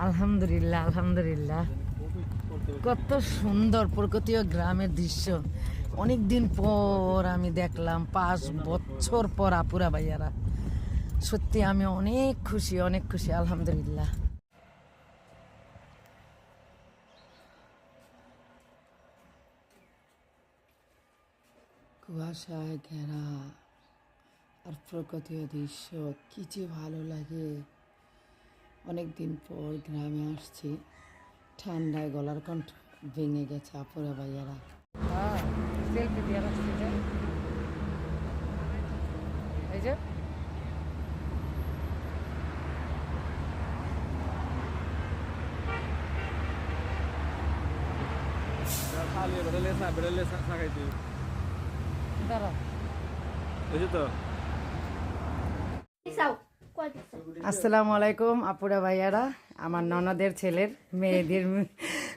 আলহামদুলিল্লাহ আলহামদুলিল্লাহ। কত সুন্দর প্রকৃতি ও গ্রামের দৃশ্য। অনেকদিন পর আমি দেখলাম, 5 বছর পর আপুরা ভাইয়ারা। সত্যি আমি অনেক খুশি আলহামদুলিল্লাহ। কুয়াশায় ঘেরা আর প্রকৃতি ও দৃশ্য কি যে ভালো লাগে। অনেকদিন পর গ্রামে আসছি, ঠান্ডায় গলার কণ্ঠ ভেঙে গেছে আপুরা ভাইয়ারা। সেলফি দিয়ে রাখছি যে এই যে দাঁড়া আসসালামু আলাইকুম আপুরা ভাইয়ারা, আমার ননদের ছেলের মেয়েদের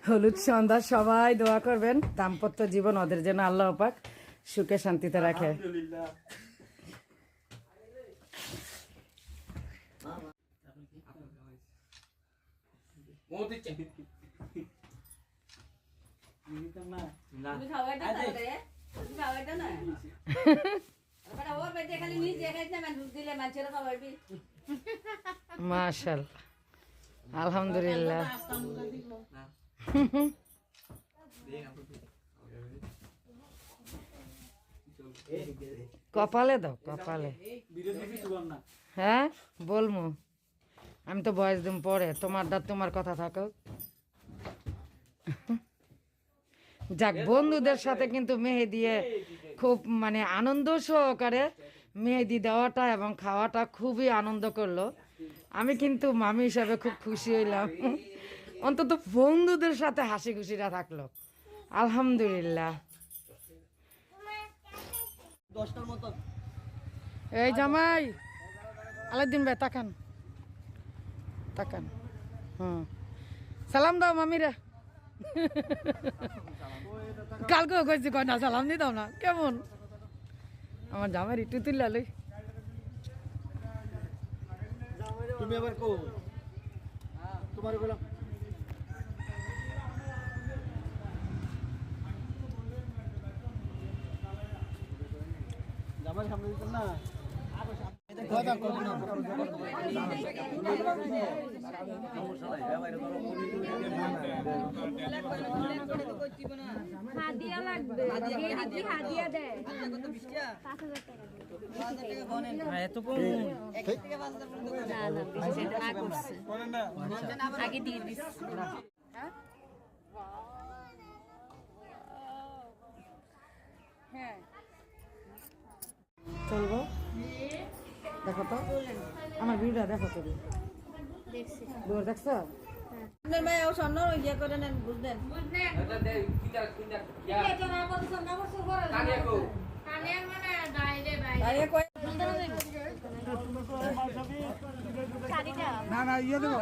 হলুদ সন্ধ্যা। সবাই দোয়া করবেন দাম্পত্য জীবন ওদের যেন আল্লাহ পাক সুখে শান্তিতে রাখে। মাশাআল্লাহ আলহামদুলিল্লাহ। কপালে দাও কপালে। হ্যাঁ বলমু, আমি তো বয়স দিন পরে, তোমার কথা থাকো। যাক, বন্ধুদের সাথে কিন্তু মেহেদি খুব মানে আনন্দ সহকারে মেহেদি দেওয়াটা এবং খাওয়াটা খুবই আনন্দ করলো। আমি কিন্তু মামি হিসাবে খুব খুশি হইলাম, অন্তত বন্ধুদের সাথে হাসি খুশিটা থাকলো আলহামদুলিল্লাহ। এই জামাই আলাউদ্দিন ভাই তাকান তাকান। সালাম দাও মামিরা। কালকেও কইছি কয় না সালাম দিতাম না, কেমন আমার জামাই একটু তুললা লই। তুমি আবার কো তোমার বললাম জামাই সামনে দিতেন না কথা কই না। হাদিয়া লাগবে, হাদিয়া দেয় 5000 টাকা। এত কম আগে দিয়ে দিস। হ্যাঁ চলবো। দেখো তো আমার ভিডিওটা দেখো তো, দেখছি দূর দেখছো? না না ইয়ে দেবো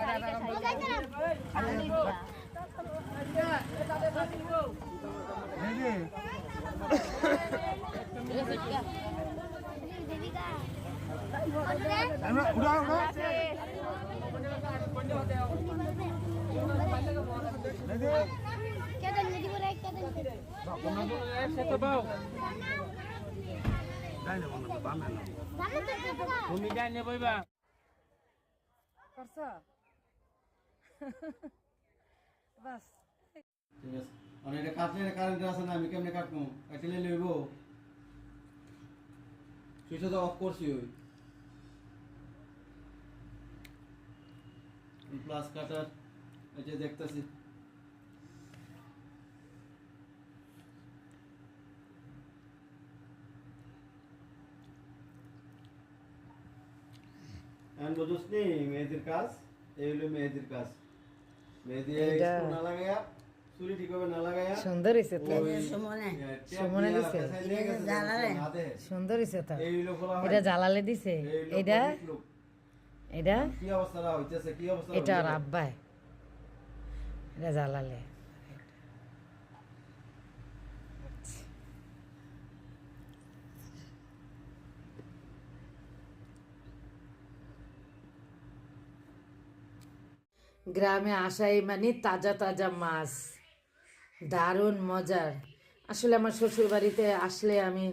তুমি যাই নে বইবা করছো বাস। ঠিক আছে মানে এটা কাটলে কারেন্ট আছে না, আমি কেমনে কাটবো? কাটলে লইব সুইচটা তো অফ করছি। ওই প্লাস কাটার এই যে দেখতেছি। এখন বুঝছ নি মেহেদির কাজ, এই হলো মেহেদির কাজ। মেহেদি না লাগায়া চুরি ঠিক হবে না লাগায়া সুন্দর হইছে তো, সুমনে দিছে সুন্দর হইছে তো। এটা জালালে দিছে, এটা এটা কি অবস্থা হইতেছে, কি অবস্থা এটা আর আব্বাই এটা জালালে। গ্রামে আসাই মানে তাজা তাজা মাছ, দারুণ মজার। আসলে আমার শ্বশুর বাড়িতে আসলে আমি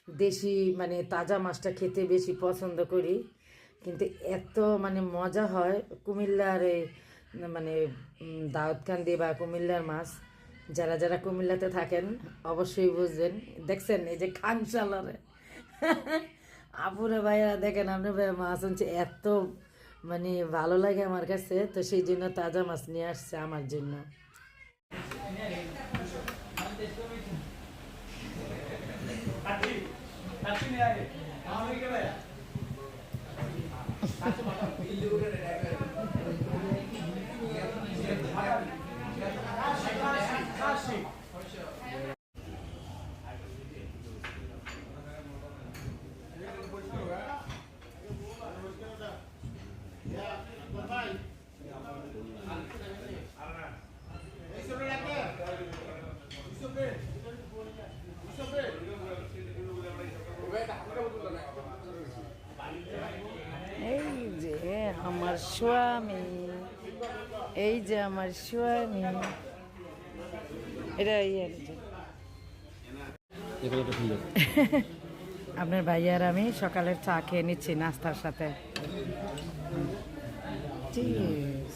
দেশি মানে তাজা মাছটা খেতে বেশি পছন্দ করি, কিন্তু এত মানে মজা হয় কুমিল্লার এই মানে দাউদকান্দি বা কুমিল্লার মাছ। যারা যারা কুমিল্লাতে থাকেন অবশ্যই বুঝবেন। দেখছেন এই যে খানসালারে আপুরে ভাইয়া দেখেন, আপনি ভাই মাছ আনছে, এত মানে ভালো লাগে আমার কাছে, তো সেই জন্য তাজা মাছ নিয়ে আসছে আমার জন্য। এই যে আমার স্বামী, এই যে আমার স্বামী, এটা আপনার ভাইয়ার আমি সকালের চা খেয়ে নিচ্ছি নাস্তার সাথে। Cheers.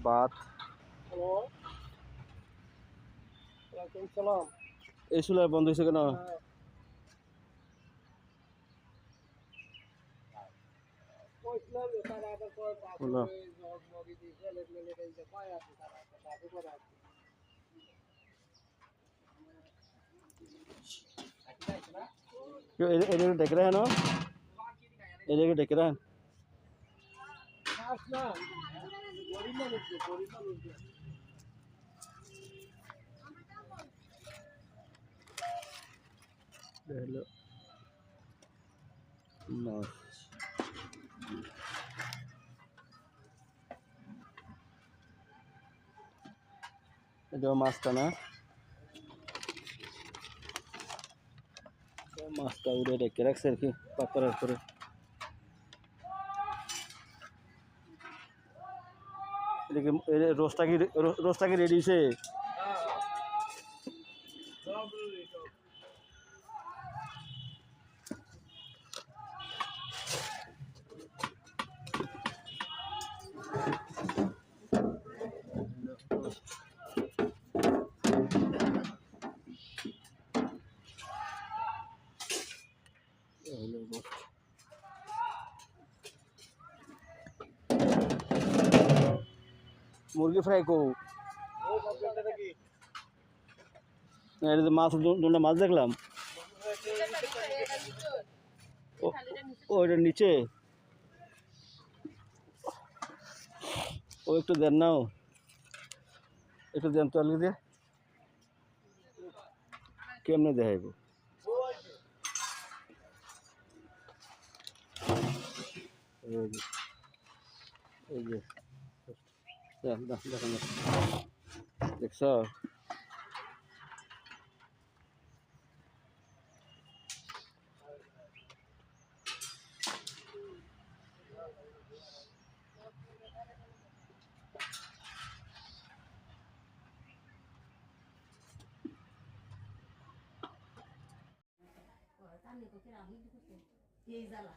ভাত এই চুলা বন্ধ হয়েছে কেন? হলো। এদিকে ডেকে রাখেন, এদিকে ডেকে রাখেন। হলো মাছ। এটা মাছটা না, মাছটা উড়ে রেখে রাখছে আর কি পাকড়ার করে। এদিকে রোস্টটা কি রেডি হয়েছে? মুরগি ফ্রাই কো, এটা তো মাছ, দুটো মাছ দেখলাম। ওইটা নিচে, ও একটু দেন নাও, একটু দেন তো আলু দিয়ে, কেমনে দেখাইব? এই যে দেখেন, দেখছ? এই জ্বালা